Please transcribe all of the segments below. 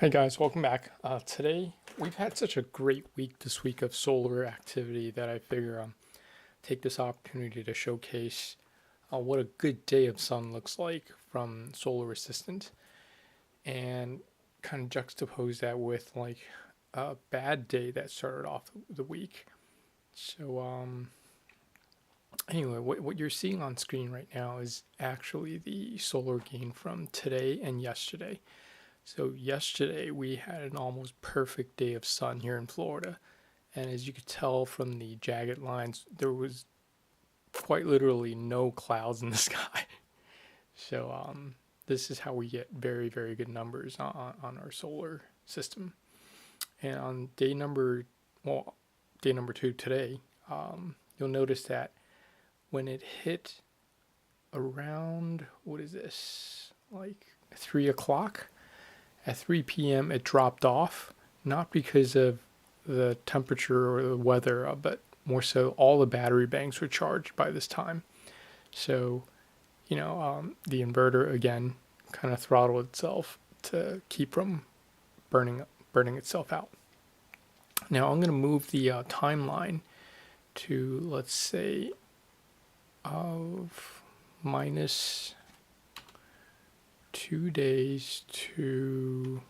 Hey guys, welcome back. Today we've had such a great week this week of solar activity that I figure take this opportunity to showcase what a good day of sun looks like from Solar Assistant and kind of juxtapose that with like a bad day that started off the week. So anyway, what you're seeing on screen right now is actually the solar gain from today and yesterday. So yesterday we had an almost perfect day of sun here in Florida, and as you could tell from the jagged lines, there was quite literally no clouds in the sky. So this is how we get very good numbers on our solar system. And on day number two today, you'll notice that when it hit around what is this like 3 o'clock. At 3 p.m., it dropped off, not because of the temperature or the weather, but more so all the battery banks were charged by this time. So, the inverter again kind of throttled itself to keep from burning itself out. Now I'm going to move the timeline to, let's say, of minus 2 days to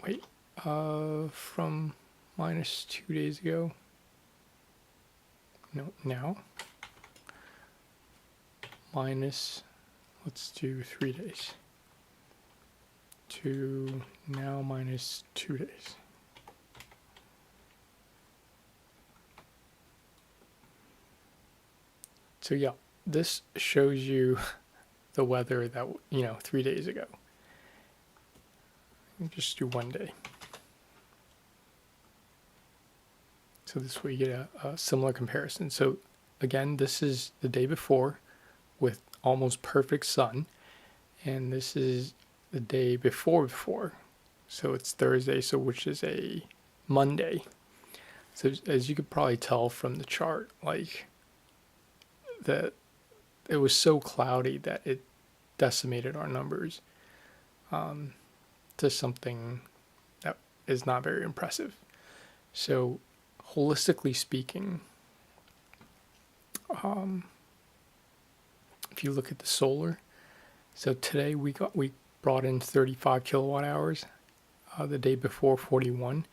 wait from minus 2 days ago. No, now minus, let's do 3 days to now minus 2 days. So yeah, this shows you the weather that 3 days ago. Just do one day. So this way you get a similar comparison. So again, this is the day before with almost perfect sun, and this is the day before. So it's Thursday, so which is a Monday. So as you could probably tell from the chart, like that it was so cloudy that it decimated our numbers to something that is not very impressive. So holistically speaking, if you look at the solar, so today we brought in 35 kilowatt hours, the day before 41,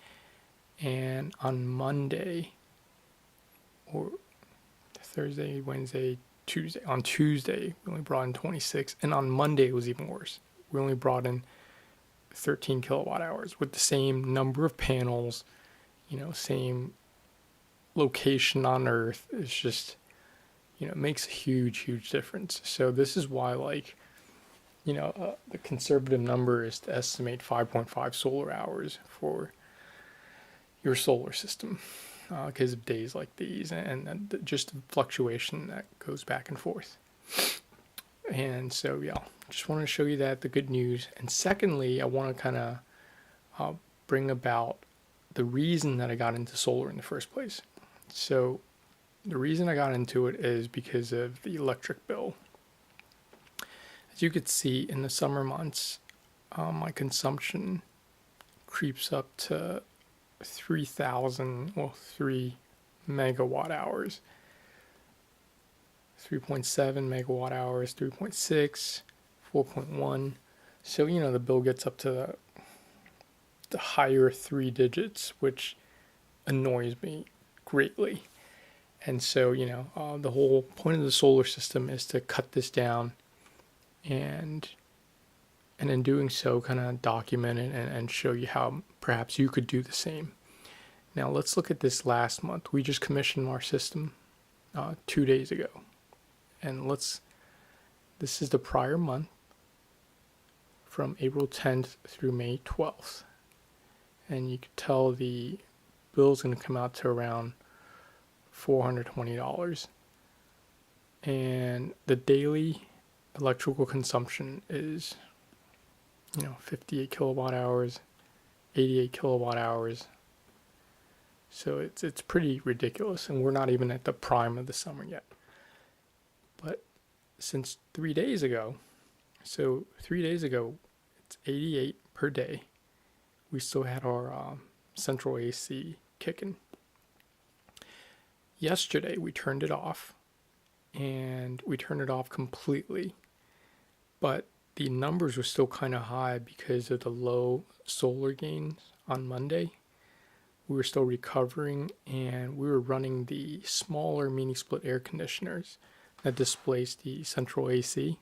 and on Monday or Thursday, Wednesday, Tuesday, on Tuesday we only brought in 26, and on Monday it was even worse. We only brought in 13 kilowatt hours with the same number of panels, same location on Earth. It's just, it makes a huge difference. So this is why, the conservative number is to estimate 5.5 solar hours for your solar system because of days like these and just the fluctuation that goes back and forth. And so, yeah, just want to show you that, the good news. And secondly, I want to kind of bring about the reason that I got into solar in the first place. So the reason I got into it is because of the electric bill. As you could see in the summer months, my consumption creeps up to 3 megawatt hours. 3.7 megawatt hours, 3.6, 4.1. So, the bill gets up to the higher three digits, which annoys me greatly. And so, the whole point of the solar system is to cut this down and in doing so, kind of document it and show you how perhaps you could do the same. Now, let's look at this last month. We just commissioned our system 2 days ago. And this is the prior month from April 10th through May 12th. And you can tell the bill's going to come out to around $420. And the daily electrical consumption is 58 kilowatt hours, 88 kilowatt hours. So it's pretty ridiculous, and we're not even at the prime of the summer yet. But since 3 days ago, So 3 days ago, it's 88 per day. We still had our central AC kicking. Yesterday, we turned it off, and we turned it off completely. But the numbers were still kind of high because of the low solar gains on Monday. We were still recovering, and we were running the smaller mini split air conditioners that displaced the central AC.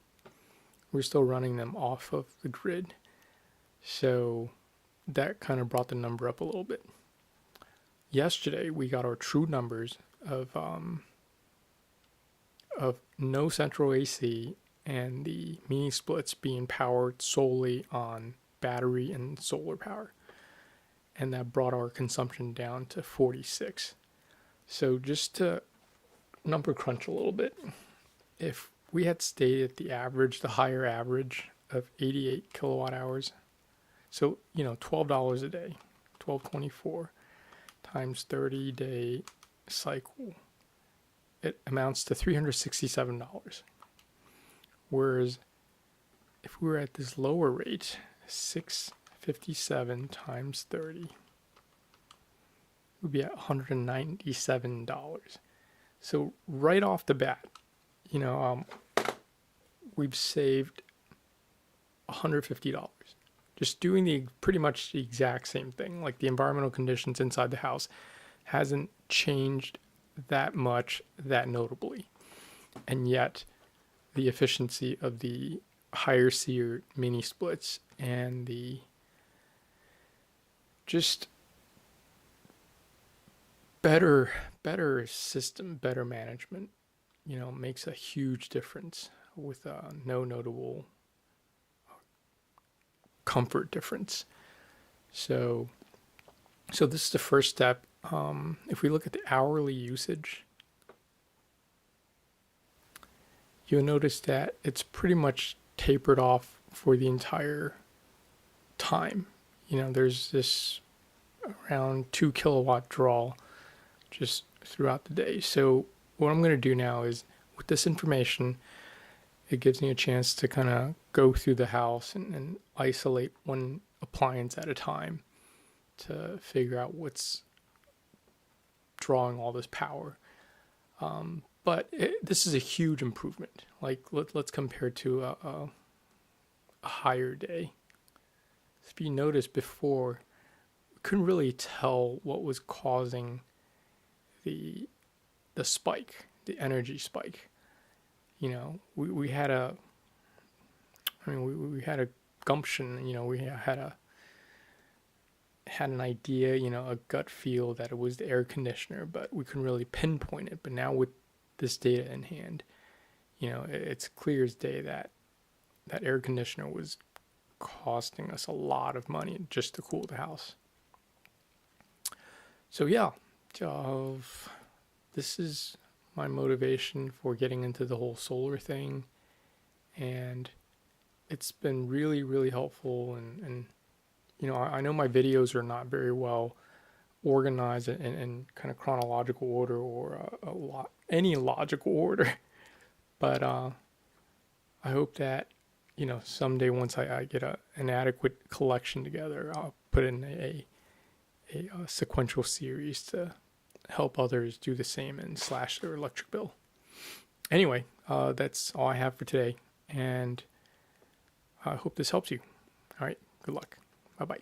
We were still running them off of the grid. So that kind of brought the number up a little bit. Yesterday, we got our true numbers of no central AC and the mini splits being powered solely on battery and solar power. And that brought our consumption down to 46. So just to number crunch a little bit, if we had stayed at the average, the higher average of 88 kilowatt hours, so $12 a day, $12.24 times 30-day cycle, it amounts to $367. Whereas if we were at this lower rate, $657 times 30 would be at $197. So right off the bat, we've saved $150 just doing pretty much the exact same thing. Like the environmental conditions inside the house hasn't changed that much, that notably, and yet the efficiency of the higher SEER mini splits and the just better system, better management, makes a huge difference with no notable comfort difference. So this is the first step. If we look at the hourly usage, you'll notice that it's pretty much tapered off for the entire time. There's this around 2 kilowatt draw just throughout the day. So what I'm going to do now is, with this information, it gives me a chance to kind of go through the house and isolate one appliance at a time to figure out what's drawing all this power. But this is a huge improvement. Like let's compare to a higher day. If you notice before, we couldn't really tell what was causing the spike, the energy spike. We had we had a gumption. We had an idea, a gut feel that it was the air conditioner, but we couldn't really pinpoint it. But now with this data in hand, it's clear as day that that air conditioner was costing us a lot of money just to cool the house. So yeah, this is my motivation for getting into the whole solar thing, and it's been really, really helpful. And I know my videos are not very well organized in kind of chronological order or any logical order, but I hope that someday, once I get an adequate collection together, I'll put in a sequential series to help others do the same and slash their electric bill. Anyway, that's all I have for today, and I hope this helps you. All right, good luck. Bye-bye.